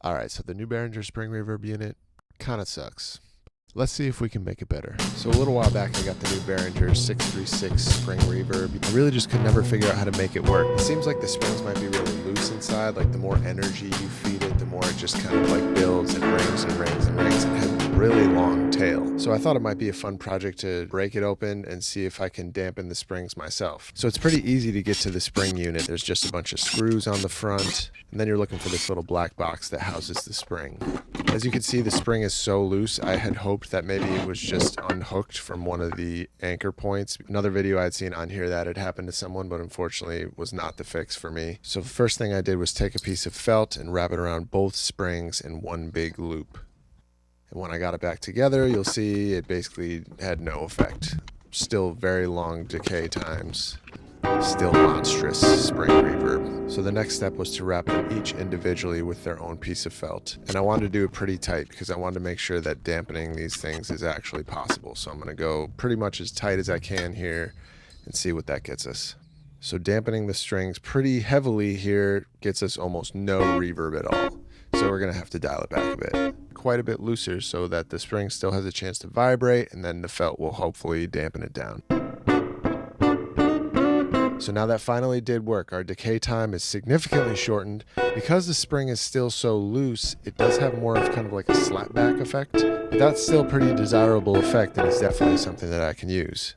All right, so the new Behringer spring reverb unit kind of sucks. Let's see if we can make it better. So a little while back, I got the new Behringer 636 spring reverb. I really just could never figure out how to make it work. It seems like the springs might be really loose inside. Like the more energy you feed it, the more it just kind of like builds and rings and rings and rings. It has a really long tail. So I thought it might be a fun project to break it open and see if I can dampen the springs myself. So it's pretty easy to get to the spring unit. There's just a bunch of screws on the front, and then you're looking for this little black box that houses the spring. As you can see, the spring is so loose, I had hoped that maybe it was just unhooked from one of the anchor points. Another video I had seen on here that had happened to someone, but unfortunately was not the fix for me. So the first thing I did was take a piece of felt and wrap it around both springs in one big loop. And when I got it back together, you'll see it basically had no effect. Still very long decay times. Still monstrous spring reverb. So the next step was to wrap them each individually with their own piece of felt. And I wanted to do it pretty tight because I wanted to make sure that dampening these things is actually possible. So I'm going to go pretty much as tight as I can here and see what that gets us. So dampening the strings pretty heavily here gets us almost no reverb at all. So we're going to have to dial it back a bit. Quite a bit looser so that the spring still has a chance to vibrate, and then the felt will hopefully dampen it down. So now that finally did work. Our decay time is significantly shortened. Because the spring is still so loose, it does have more of kind of like a slapback effect. But that's still a pretty desirable effect, and it's definitely something that I can use.